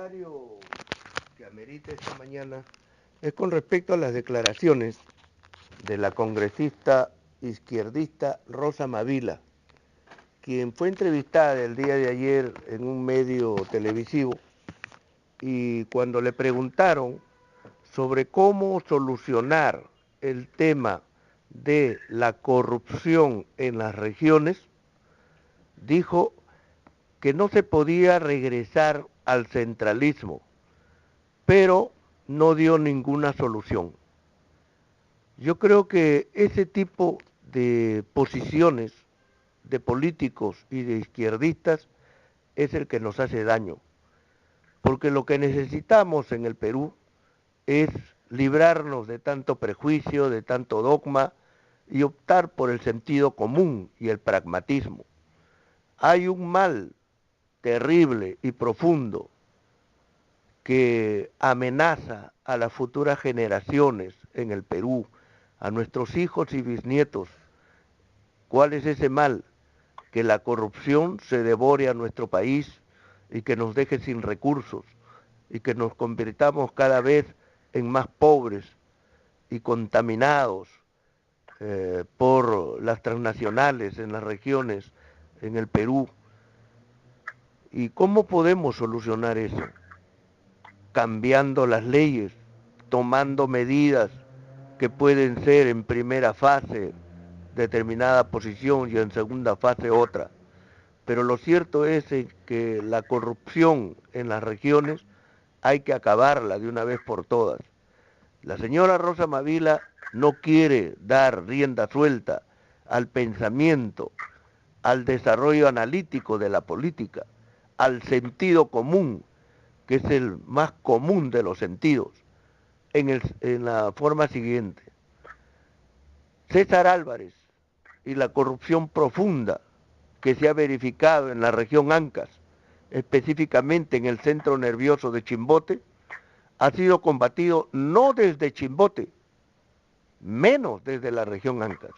comentario que amerita esta mañana es con respecto a las declaraciones de la congresista izquierdista Rosa Mavila, quien fue entrevistada el día de ayer en un medio televisivo, y cuando le preguntaron sobre cómo solucionar el tema de la corrupción en las regiones, dijo que no se podía regresar al centralismo, pero no dio ninguna solución. Yo creo que ese tipo de posiciones de políticos y de izquierdistas es el que nos hace daño, porque lo que necesitamos en el Perú es librarnos de tanto prejuicio, de tanto dogma y optar por el sentido común y el pragmatismo. Hay un mal terrible y profundo que amenaza a las futuras generaciones en el Perú, a nuestros hijos y bisnietos. ¿Cuál es ese mal? Que la corrupción se devore a nuestro país y que nos deje sin recursos y que nos convirtamos cada vez en más pobres y contaminados por las transnacionales en las regiones, en el Perú. ¿Y cómo podemos solucionar eso? Cambiando las leyes, tomando medidas que pueden ser en primera fase determinada posición y en segunda fase otra. Pero lo cierto es que la corrupción en las regiones hay que acabarla de una vez por todas. La señora Rosa Mavila no quiere dar rienda suelta al pensamiento, al desarrollo analítico de la política, al sentido común, que es el más común de los sentidos, en la forma siguiente. César Álvarez y la corrupción profunda que se ha verificado en la región Ancash, específicamente en el centro nervioso de Chimbote, ha sido combatido no desde Chimbote, menos desde la región Ancash,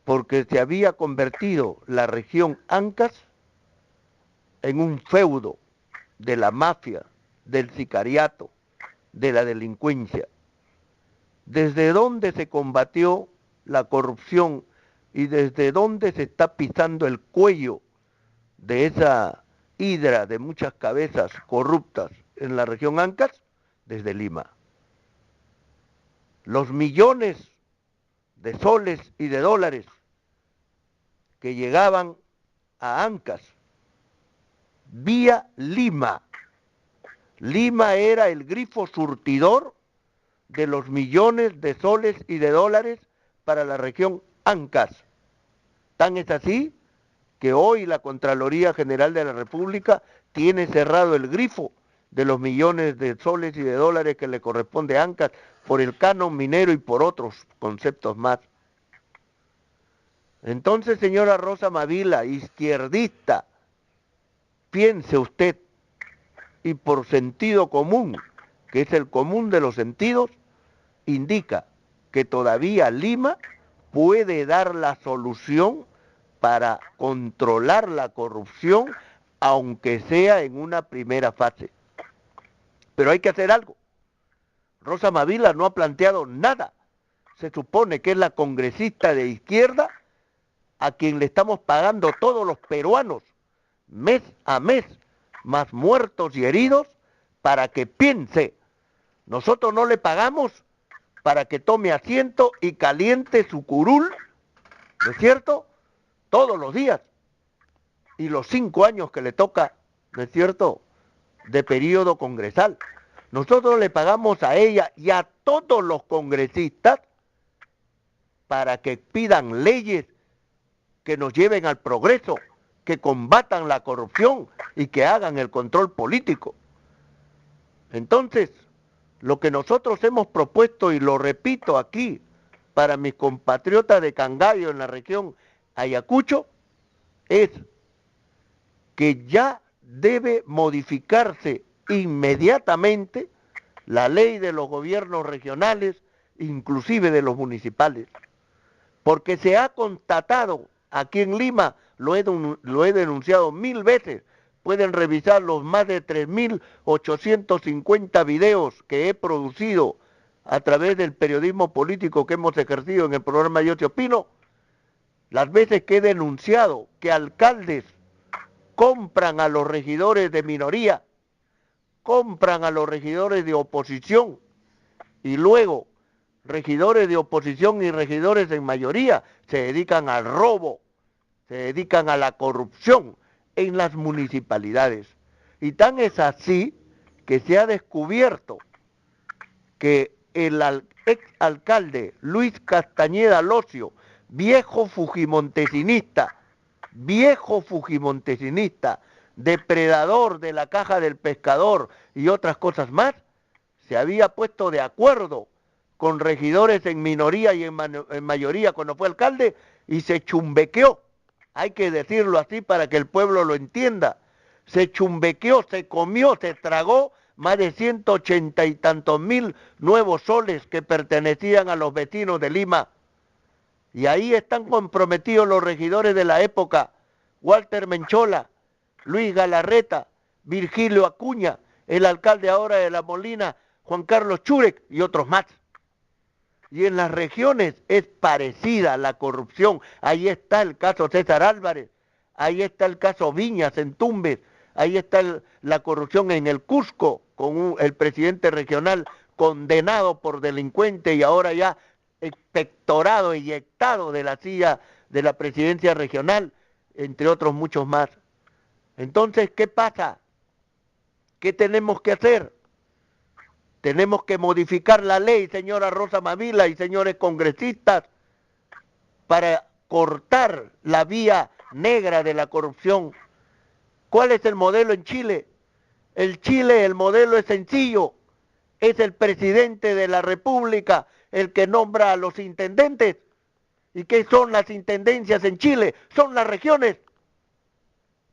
porque se había convertido la región Ancash en un feudo de la mafia, del sicariato, de la delincuencia. ¿Desde dónde se combatió la corrupción y desde dónde se está pisando el cuello de esa hidra de muchas cabezas corruptas en la región Ancash? Desde Lima. Los millones de soles y de dólares que llegaban a Ancash vía Lima. Lima era el grifo surtidor de los millones de soles y de dólares para la región Ancash. Tan es así que hoy la Contraloría General de la República tiene cerrado el grifo de los millones de soles y de dólares que le corresponde a Ancash por el canon minero y por otros conceptos más. Entonces, señora Rosa Mavila, izquierdista, piense usted, y por sentido común, que es el común de los sentidos, indica que todavía Lima puede dar la solución para controlar la corrupción, aunque sea en una primera fase. Pero hay que hacer algo. Rosa Mavila no ha planteado nada. Se supone que es la congresista de izquierda a quien le estamos pagando todos los peruanos, mes a mes, más muertos y heridos, para que piense. Nosotros no le pagamos para que tome asiento y caliente su curul, ¿no es cierto?, todos los días, y los 5 años que le toca, ¿no es cierto?, de periodo congresal. Nosotros le pagamos a ella y a todos los congresistas para que pidan leyes que nos lleven al progreso, que combatan la corrupción y que hagan el control político. Entonces, lo que nosotros hemos propuesto, y lo repito aquí para mis compatriotas de Cangallo en la región Ayacucho, es que ya debe modificarse inmediatamente la ley de los gobiernos regionales, inclusive de los municipales, porque se ha constatado aquí en Lima, lo he denunciado 1000 veces, pueden revisar los más de 3.850 videos que he producido a través del periodismo político que hemos ejercido en el programa Yo Te Opino, las veces que he denunciado que alcaldes compran a los regidores de minoría, compran a los regidores de oposición y luego regidores de oposición y regidores en mayoría se dedican al robo, se dedican a la corrupción en las municipalidades. Y tan es así que se ha descubierto que el ex alcalde Luis Castañeda Locio, viejo fujimontesinista, depredador de la caja del pescador y otras cosas más, se había puesto de acuerdo con regidores en minoría y en mayoría cuando fue alcalde y se chumbequeó. Hay que decirlo así para que el pueblo lo entienda. Se chumbequeó, se comió, se tragó más de 180 y tantos mil nuevos soles que pertenecían a los vecinos de Lima. Y ahí están comprometidos los regidores de la época: Walter Menchola, Luis Galarreta, Virgilio Acuña, el alcalde ahora de La Molina, Juan Carlos Churek y otros más. Y en las regiones es parecida la corrupción. Ahí está el caso César Álvarez, ahí está el caso Viñas en Tumbes, ahí está la corrupción en el Cusco, con el presidente regional condenado por delincuente y ahora ya expectorado, eyectado de la silla de la presidencia regional, entre otros muchos más. Entonces, ¿qué pasa? ¿Qué tenemos que hacer? Tenemos que modificar la ley, señora Rosa Mavila y señores congresistas, para cortar la vía negra de la corrupción. ¿Cuál es el modelo en Chile? El modelo es sencillo. Es el presidente de la República el que nombra a los intendentes. ¿Y qué son las intendencias en Chile? Son las regiones.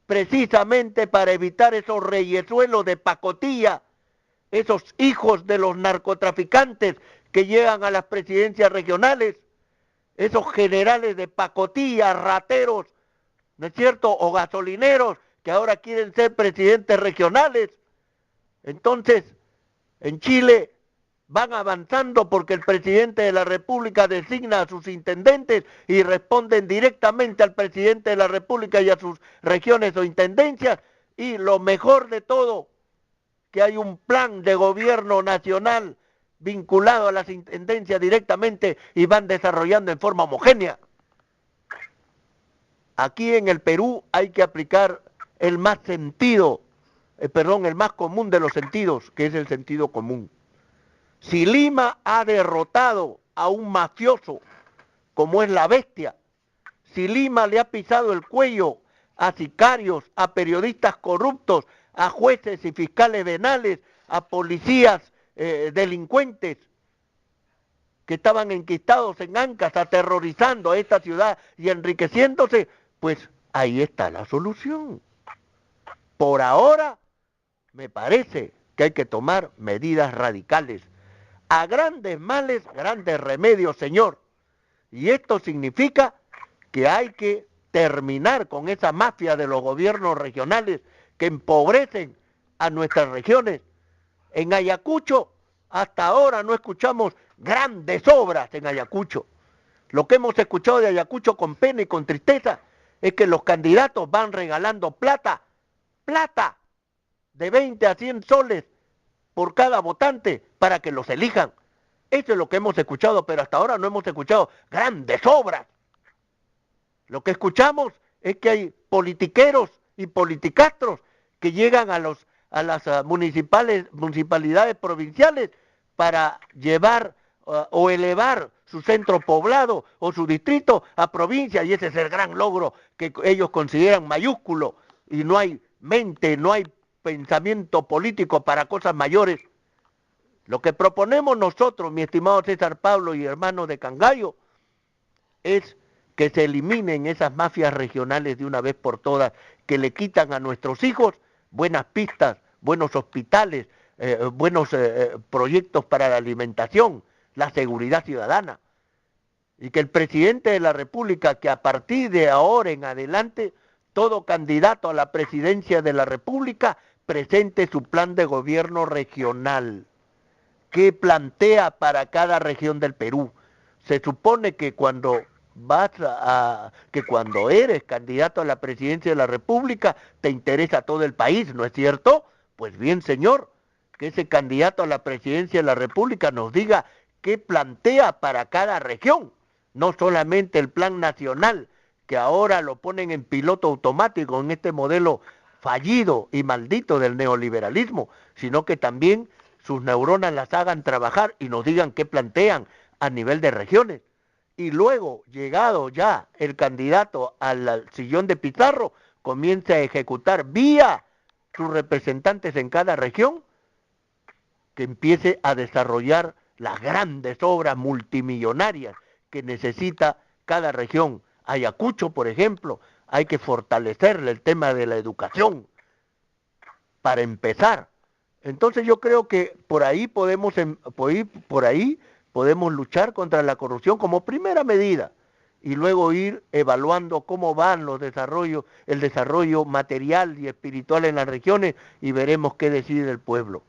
Precisamente para evitar esos reyesuelos de pacotilla, esos hijos de los narcotraficantes que llegan a las presidencias regionales, esos generales de pacotilla, rateros, ¿no es cierto?, o gasolineros que ahora quieren ser presidentes regionales. Entonces, en Chile van avanzando porque el presidente de la República designa a sus intendentes y responden directamente al presidente de la República y a sus regiones o intendencias. Y lo mejor de todo, que hay un plan de gobierno nacional vinculado a las intendencias directamente y van desarrollando en forma homogénea. Aquí en el Perú hay que aplicar el más común de los sentidos, que es el sentido común. Si Lima ha derrotado a un mafioso como es la Bestia, si Lima le ha pisado el cuello a sicarios, a periodistas corruptos, a jueces y fiscales venales, a policías delincuentes que estaban enquistados en Ancas, aterrorizando a esta ciudad y enriqueciéndose, pues ahí está la solución. Por ahora, me parece que hay que tomar medidas radicales. A grandes males, grandes remedios, señor. Y esto significa que hay que terminar con esa mafia de los gobiernos regionales que empobrecen a nuestras regiones. En Ayacucho, hasta ahora no escuchamos grandes obras en Ayacucho. Lo que hemos escuchado de Ayacucho con pena y con tristeza es que los candidatos van regalando plata de 20 a 100 soles por cada votante para que los elijan. Eso es lo que hemos escuchado, pero hasta ahora no hemos escuchado grandes obras. Lo que escuchamos es que hay politiqueros y politicastros que llegan a las municipalidades provinciales para llevar o elevar su centro poblado o su distrito a provincia, y ese es el gran logro que ellos consideran mayúsculo, y no hay mente, no hay pensamiento político para cosas mayores. Lo que proponemos nosotros, mi estimado César Pablo y hermanos de Cangallo, es que se eliminen esas mafias regionales de una vez por todas, que le quitan a nuestros hijos buenas pistas, buenos hospitales, buenos proyectos para la alimentación, la seguridad ciudadana. Y que el presidente de la República, que a partir de ahora en adelante todo candidato a la presidencia de la República presente su plan de gobierno regional. ¿Qué plantea para cada región del Perú? Se supone que cuando cuando eres candidato a la presidencia de la República te interesa todo el país, ¿no es cierto? Pues bien, señor, que ese candidato a la presidencia de la República nos diga qué plantea para cada región, no solamente el plan nacional, que ahora lo ponen en piloto automático en este modelo fallido y maldito del neoliberalismo, sino que también sus neuronas las hagan trabajar y nos digan qué plantean a nivel de regiones. Y luego, llegado ya el candidato al sillón de Pizarro, comienza a ejecutar vía sus representantes en cada región, que empiece a desarrollar las grandes obras multimillonarias que necesita cada región. Ayacucho, por ejemplo, hay que fortalecerle el tema de la educación para empezar. Entonces yo creo que por ahí podemos luchar contra la corrupción como primera medida y luego ir evaluando cómo van el desarrollo material y espiritual en las regiones y veremos qué decide el pueblo.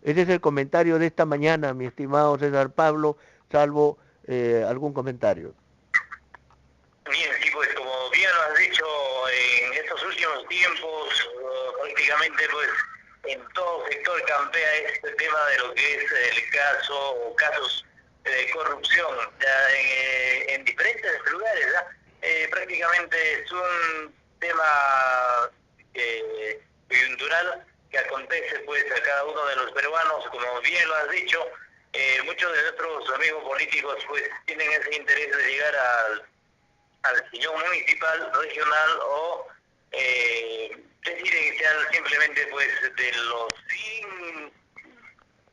Ese es el comentario de esta mañana, mi estimado César Pablo, salvo algún comentario. Bien, sí, pues como bien lo has dicho, en estos últimos tiempos prácticamente pues en todo sector campea este tema de lo que es el caso o casos de corrupción ya en diferentes lugares, ¿ya? Prácticamente es un tema coyuntural que acontece pues a cada uno de los peruanos, como bien lo has dicho. Muchos de nuestros amigos políticos pues tienen ese interés de llegar al sillón municipal, regional o deciden que sean simplemente pues de los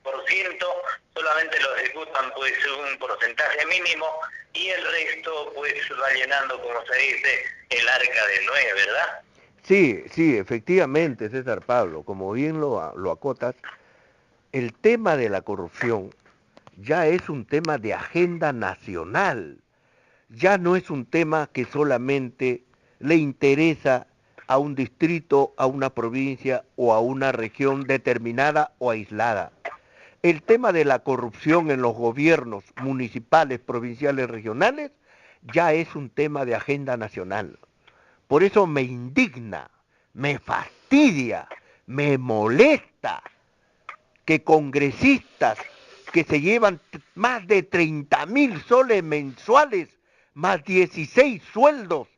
100% solamente lo ejecutan pues un porcentaje mínimo y el resto pues va llenando, como se dice, el arca de Noé, ¿verdad? Sí, sí, efectivamente, César Pablo, como bien lo acotas, el tema de la corrupción ya es un tema de agenda nacional. Ya no es un tema que solamente le interesa a un distrito, a una provincia o a una región determinada o aislada. El tema de la corrupción en los gobiernos municipales, provinciales, regionales, ya es un tema de agenda nacional. Por eso me indigna, me fastidia, me molesta que congresistas que se llevan más de 30,000 soles mensuales, más 16 sueldos,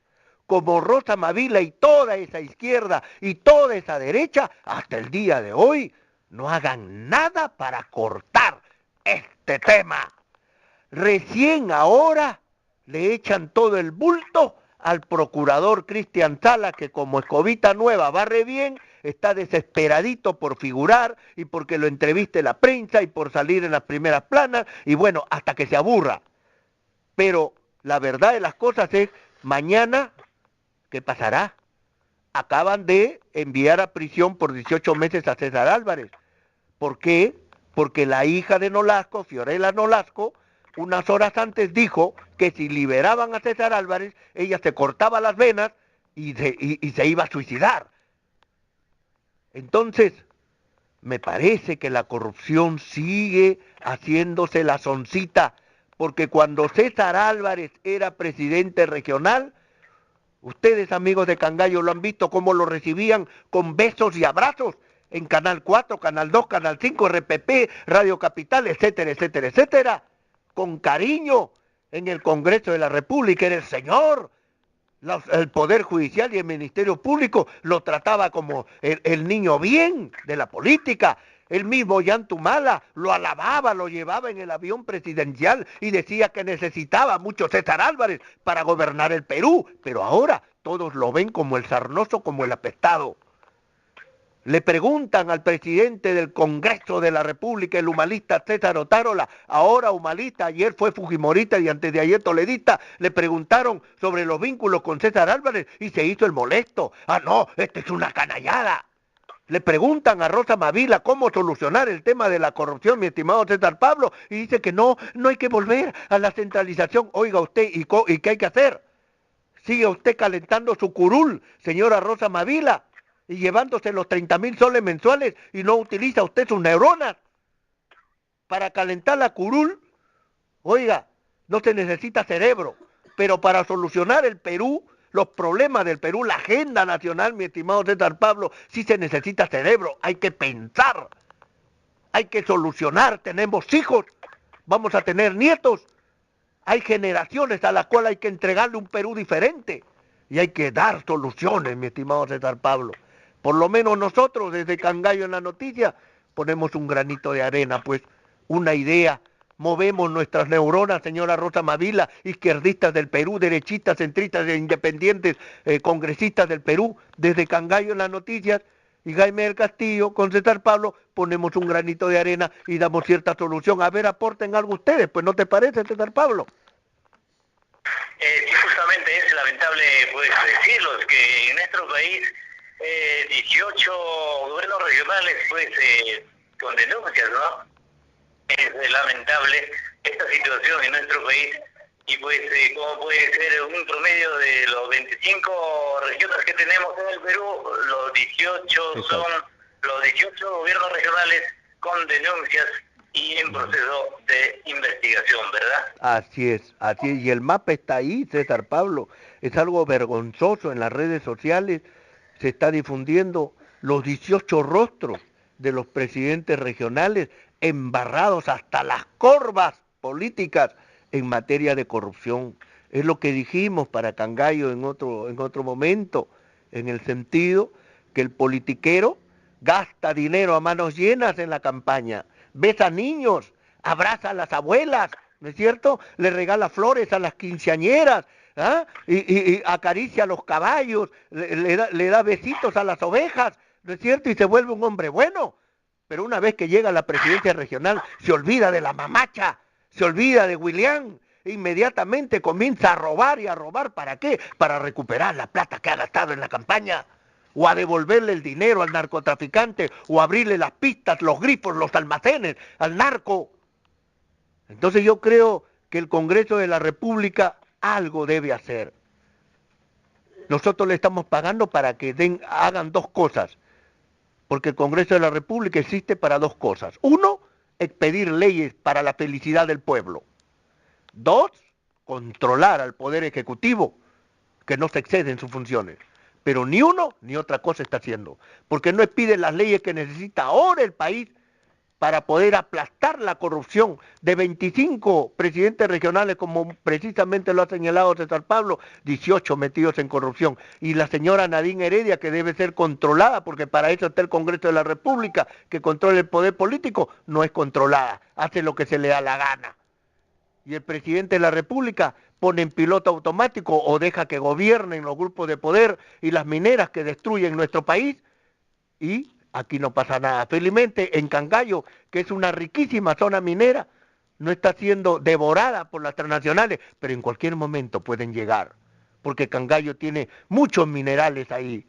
como Rosa Mavila y toda esa izquierda y toda esa derecha, hasta el día de hoy, no hagan nada para cortar este tema. Recién ahora le echan todo el bulto al procurador Cristian Sala, que como escobita nueva barre bien, está desesperadito por figurar y porque lo entreviste la prensa y por salir en las primeras planas y bueno, hasta que se aburra. Pero la verdad de las cosas es, mañana, ¿qué pasará? Acaban de enviar a prisión por 18 meses a César Álvarez. ¿Por qué? Porque la hija de Nolasco, Fiorella Nolasco, unas horas antes dijo que si liberaban a César Álvarez, ella se cortaba las venas y se iba a suicidar. Entonces, me parece que la corrupción sigue haciéndose la soncita, porque cuando César Álvarez era presidente regional, ustedes amigos de Cangallo lo han visto cómo lo recibían con besos y abrazos en Canal 4, Canal 2, Canal 5, RPP, Radio Capital, etcétera, etcétera, etcétera, con cariño en el Congreso de la República. Era el señor. El Poder Judicial y el Ministerio Público lo trataba como el niño bien de la política. El mismo Yantumala lo alababa, lo llevaba en el avión presidencial y decía que necesitaba mucho César Álvarez para gobernar el Perú. Pero ahora todos lo ven como el sarnoso, como el apestado. Le preguntan al presidente del Congreso de la República, el humanista César Otárola, ahora humanista, ayer fue fujimorista y antes de ayer toledista, le preguntaron sobre los vínculos con César Álvarez y se hizo el molesto. Ah, no, esta es una canallada. Le preguntan a Rosa Mavila cómo solucionar el tema de la corrupción, mi estimado César Pablo, y dice que no hay que volver a la centralización. Oiga usted, ¿y qué hay que hacer? Sigue usted calentando su curul, señora Rosa Mavila, y llevándose los 30.000 soles mensuales y no utiliza usted sus neuronas para calentar la curul. Oiga, no se necesita cerebro, pero para solucionar el Perú, los problemas del Perú, la agenda nacional, mi estimado César Pablo, sí se necesita cerebro, hay que pensar, hay que solucionar, tenemos hijos, vamos a tener nietos, hay generaciones a las cuales hay que entregarle un Perú diferente y hay que dar soluciones, mi estimado César Pablo. Por lo menos nosotros desde Cangallo en la noticia ponemos un granito de arena, pues una idea, movemos nuestras neuronas, señora Rosa Mavila, izquierdistas del Perú, derechistas, centristas, independientes, congresistas del Perú, desde Cangallo en las noticias, y Jaime del Castillo con César Pablo ponemos un granito de arena y damos cierta solución. A ver, aporten algo ustedes, pues ¿no te parece, César Pablo? Sí, justamente es lamentable pues decirlo, que en nuestro país 18 gobiernos regionales pues con denuncias, ¿no? Es lamentable esta situación en nuestro país y pues como puede ser un promedio de los 25 regiones que tenemos en el Perú, los 18 son los 18 gobiernos regionales con denuncias y en proceso de investigación, ¿verdad? Así es, y el mapa está ahí, César Pablo, es algo vergonzoso en las redes sociales, se está difundiendo los 18 rostros de los presidentes regionales embarrados hasta las corvas políticas en materia de corrupción. Es lo que dijimos para Cangallo en otro momento, en el sentido que el politiquero gasta dinero a manos llenas en la campaña, besa a niños, abraza a las abuelas, ¿no es cierto? Le regala flores a las quinceañeras, ¿ah? Y acaricia a los caballos, le da besitos a las ovejas, ¿no es cierto? Y se vuelve un hombre bueno. Pero una vez que llega a la presidencia regional, se olvida de la mamacha, se olvida de William, inmediatamente comienza a robar, y a robar, ¿para qué? Para recuperar la plata que ha gastado en la campaña, o a devolverle el dinero al narcotraficante, o a abrirle las pistas, los grifos, los almacenes al narco. Entonces yo creo que el Congreso de la República algo debe hacer. Nosotros le estamos pagando para que hagan dos cosas, porque el Congreso de la República existe para dos cosas. Uno, expedir leyes para la felicidad del pueblo. Dos, controlar al Poder Ejecutivo, que no se excede en sus funciones. Pero ni uno ni otra cosa está haciendo, porque no expide las leyes que necesita ahora el país para poder aplastar la corrupción de 25 presidentes regionales, como precisamente lo ha señalado César Pablo, 18 metidos en corrupción. Y la señora Nadine Heredia, que debe ser controlada, porque para eso está el Congreso de la República, que controla el poder político, no es controlada, hace lo que se le da la gana. Y el presidente de la República pone en piloto automático o deja que gobiernen los grupos de poder y las mineras que destruyen nuestro país, y aquí no pasa nada. Felizmente en Cangallo, que es una riquísima zona minera, no está siendo devorada por las transnacionales, pero en cualquier momento pueden llegar, porque Cangallo tiene muchos minerales ahí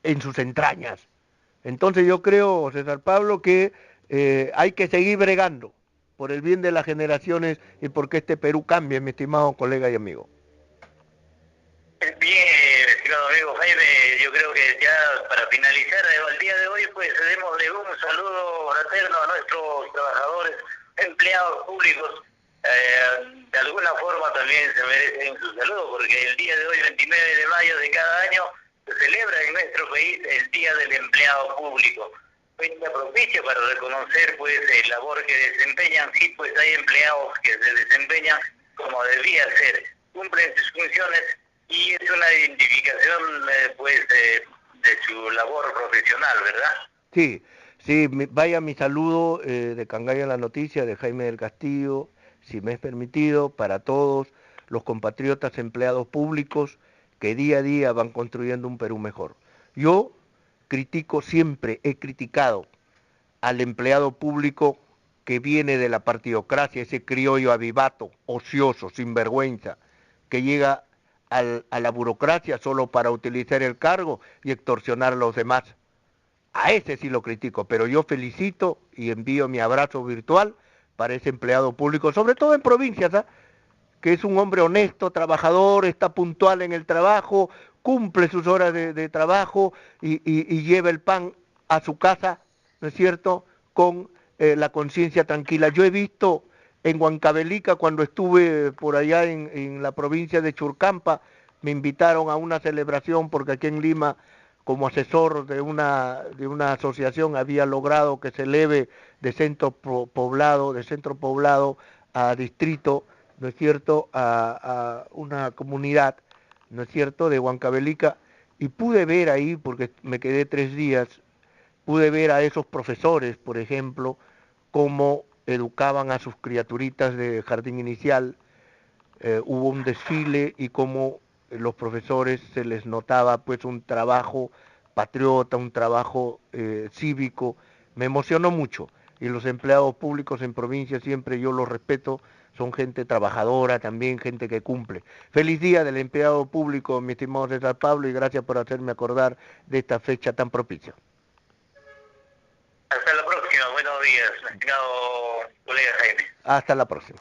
en sus entrañas. Entonces yo creo, César Pablo, que hay que seguir bregando por el bien de las generaciones y porque este Perú cambie, mi estimado colega y amigo. Bien, estimado amigo Jaime, yo creo que ya para finalizar el día de hoy, pues démosle un saludo fraterno a nuestros trabajadores, empleados públicos. De alguna forma también se merecen su saludo, porque el día de hoy, 29 de mayo de cada año, se celebra en nuestro país el Día del Empleado Público. Fecha propicia para reconocer pues el labor que desempeñan. Sí, pues hay empleados que se desempeñan como debía ser, cumplen sus funciones y es una identificación pues de su labor profesional, ¿verdad? Sí, sí, vaya mi saludo de Cangallo en la noticia, de Jaime del Castillo, si me es permitido, para todos los compatriotas empleados públicos que día a día van construyendo un Perú mejor. Yo critico, siempre he criticado al empleado público que viene de la partidocracia, ese criollo avivato, ocioso, sinvergüenza, que llega a la burocracia solo para utilizar el cargo y extorsionar a los demás. A ese sí lo critico, pero yo felicito y envío mi abrazo virtual para ese empleado público, sobre todo en provincias, ¿eh? que es un hombre honesto, trabajador, está puntual en el trabajo, cumple sus horas de trabajo y lleva el pan a su casa, ¿no es cierto?, con la conciencia tranquila. Yo he visto en Huancavelica, cuando estuve por allá en la provincia de Churcampa, me invitaron a una celebración porque aquí en Lima, como asesor de una asociación, había logrado que se eleve de centro poblado a distrito, ¿no es cierto?, a una comunidad, ¿no es cierto?, de Huancavelica, y pude ver ahí, porque me quedé 3 días, pude ver a esos profesores, por ejemplo, cómo educaban a sus criaturitas de jardín inicial. Hubo un desfile y cómo los profesores se les notaba pues un trabajo patriota, un trabajo cívico. Me emocionó mucho, y los empleados públicos en provincia siempre yo los respeto, son gente trabajadora también, gente que cumple. Feliz día del empleado público, mi estimado César Pablo, y gracias por hacerme acordar de esta fecha tan propicia. Hasta la próxima, buenos días, estimado colega Jaime. Hasta la próxima.